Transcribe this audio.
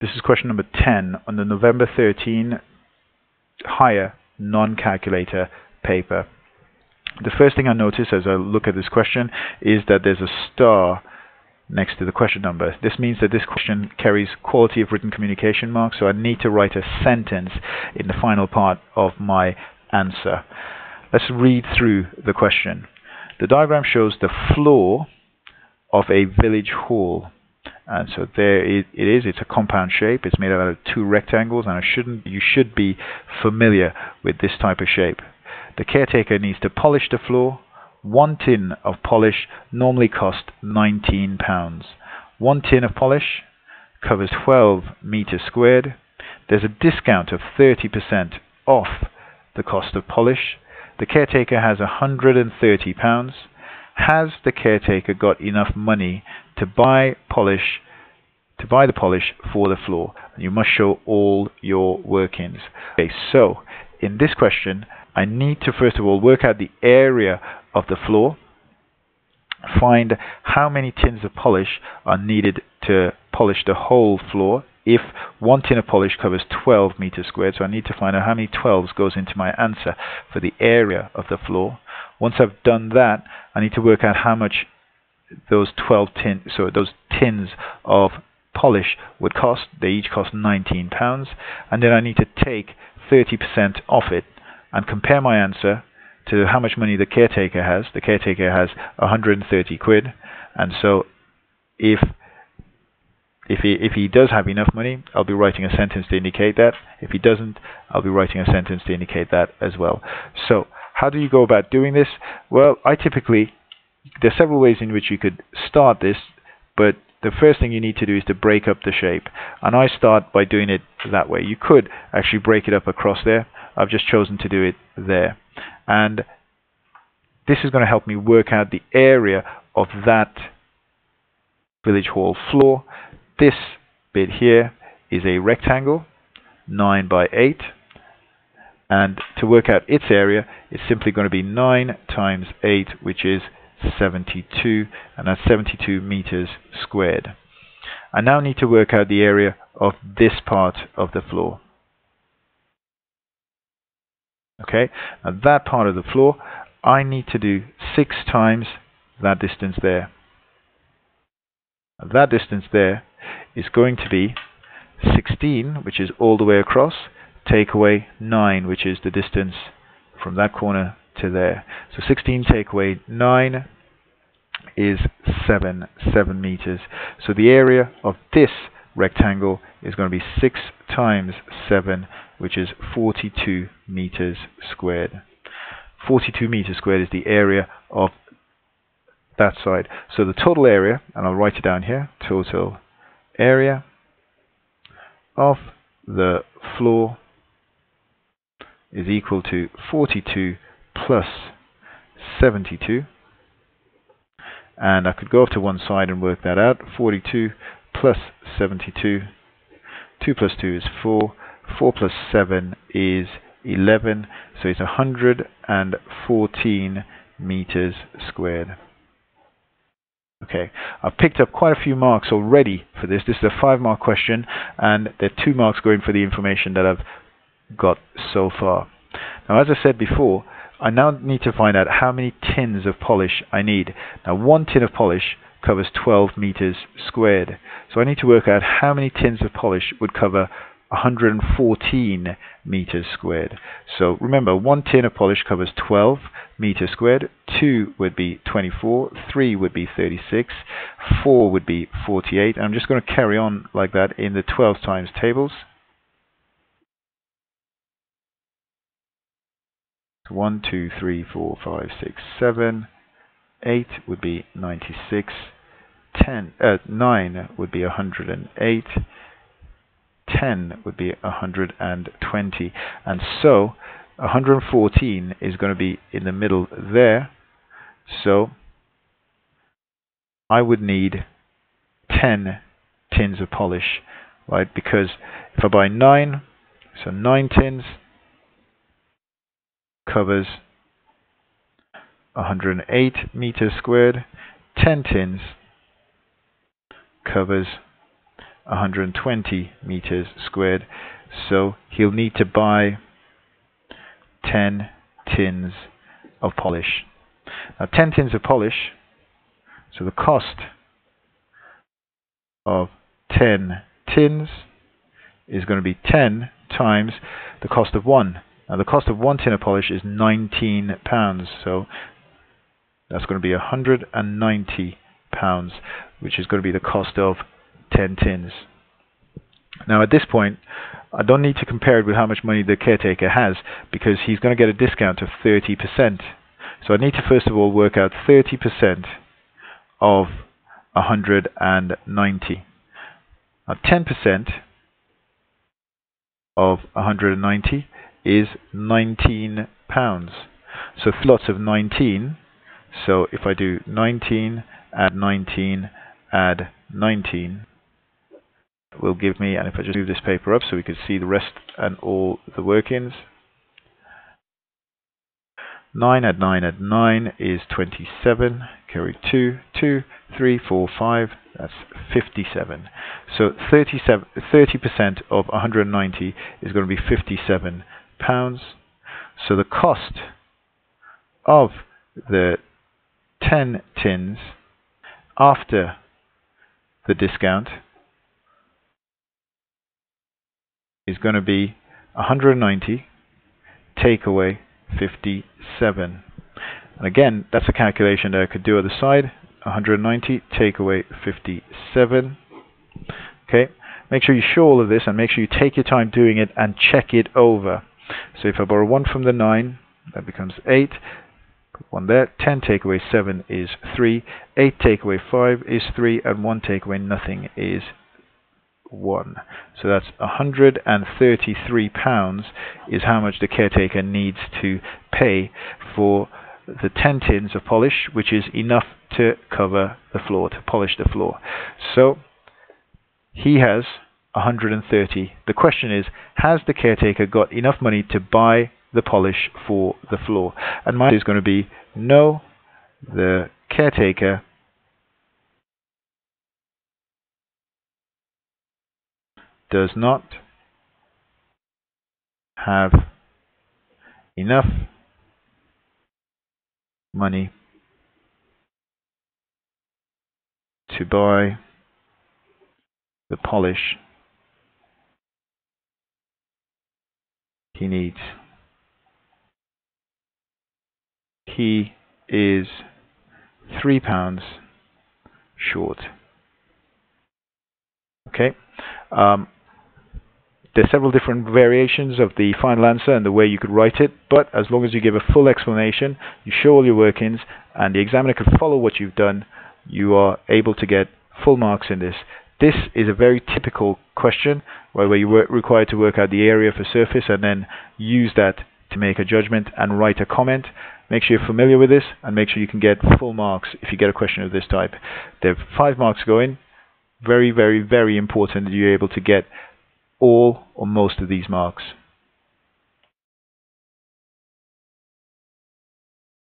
This is question number 10 on the November 13 higher non-calculator paper. The first thing I notice as I look at this question is that there's a star next to the question number. This means that this question carries quality of written communication marks, so I need to write a sentence in the final part of my answer. Let's read through the question. The diagram shows the floor of a village hall. And so there it is. It's a compound shape. It's made out of two rectangles, and you should be familiar with this type of shape. The caretaker needs to polish the floor. 1 tin of polish normally costs £19. 1 tin of polish covers 12 meters squared. There's a discount of 30% off the cost of polish. The caretaker has £130. Has the caretaker got enough money to buy the polish for the floor? You must show all your workings. Okay, so in this question, I need to first of all work out the area of the floor, find how many tins of polish are needed to polish the whole floor. If 1 tin of polish covers 12 meters squared, so I need to find out how many 12s goes into my answer for the area of the floor. Once I've done that, I need to work out how much those 12 tins of polish would cost. They each cost £19, and then I need to take 30% off it and compare my answer to how much money the caretaker has. The caretaker has 130 quid, and so if he does have enough money, I'll be writing a sentence to indicate that. If he doesn't, I'll be writing a sentence to indicate that as well. So how do you go about doing this? Well, there are several ways in which you could start this, but the first thing you need to do is to break up the shape. And I start by doing it that way. You could actually break it up across there. I've just chosen to do it there. And this is going to help me work out the area of that village hall floor. This bit here is a rectangle, 9 by 8. And to work out its area, it's simply going to be 9 times 8, which is 72, and that's 72 meters squared. I now need to work out the area of this part of the floor. Okay, now that part of the floor, I need to do 6 times that distance there. That distance there is going to be 16, which is all the way across, take away 9, which is the distance from that corner to there. So 16 take away 9 is 7 meters. So the area of this rectangle is going to be 6 times 7, which is 42 meters squared. 42 meters squared is the area of that side. So the total area, and I'll write it down here, total area of the floor is equal to 42 plus 72. And I could go off to one side and work that out. 42 plus 72. 2 plus 2 is 4. 4 plus 7 is 11. So it's 114 meters squared. Okay, I've picked up quite a few marks already for this. This is a 5-mark question, and there are 2 marks going for the information that I've got so far. Now, as I said before, I now need to find out how many tins of polish I need. Now, 1 tin of polish covers 12 meters squared. So I need to work out how many tins of polish would cover 114 meters squared. So remember, 1 tin of polish covers 12 meters squared. 2 would be 24. 3 would be 36. 4 would be 48. And I'm just going to carry on like that in the 12 times tables. 1, 2, 3, 4, 5, 6, 7, 8 would be 96, 9 would be 108, 10 would be 120, and so 114 is going to be in the middle there. So I would need 10 tins of polish, right? Because if I buy 9, so 9 tins covers 108 meters squared. 10 tins covers 120 meters squared. So he'll need to buy 10 tins of polish. Now 10 tins of polish, so the cost of 10 tins is going to be 10 times the cost of one. Now the cost of one tin of polish is £19, so that's going to be £190, which is going to be the cost of 10 tins. Now at this point, I don't need to compare it with how much money the caretaker has, because he's going to get a discount of 30%. So I need to first of all work out 30% of 190. Now 10% of 190 is £19. So 3 lots of 19. So if I do 19, add 19, add 19, will give me, and if I just move this paper up so we can see the rest and all the workings, 9 add 9 add 9 is 27, carry 2, 2, 3, 4, 5, that's 57. So 30% of 190 is going to be £57. So the cost of the 10 tins after the discount is going to be 190 take away 57. And again, that's a calculation that I could do on the side. 190 take away 57. Okay, make sure you show all of this and make sure you take your time doing it and check it over. So if I borrow 1 from the 9, that becomes 8. Put 1 there. 10 take away 7 is 3. 8 take away 5 is 3. And 1 take away nothing is 1. So that's £133 is how much the caretaker needs to pay for the 10 tins of polish, which is enough to cover the floor, to polish the floor. So he has 130. The question is, has the caretaker got enough money to buy the polish for the floor? And my answer is going to be no. The caretaker does not have enough money to buy the polish he needs. He is £3 short. Okay. There's several different variations of the final answer and the way you could write it, but as long as you give a full explanation, you show all your workings, and the examiner can follow what you've done, you are able to get full marks in this. This is a very typical question where you're required to work out the area for surface and then use that to make a judgment and write a comment. Make sure you're familiar with this and make sure you can get full marks if you get a question of this type. There are 5 marks going. Very, very, very important that you're able to get all or most of these marks.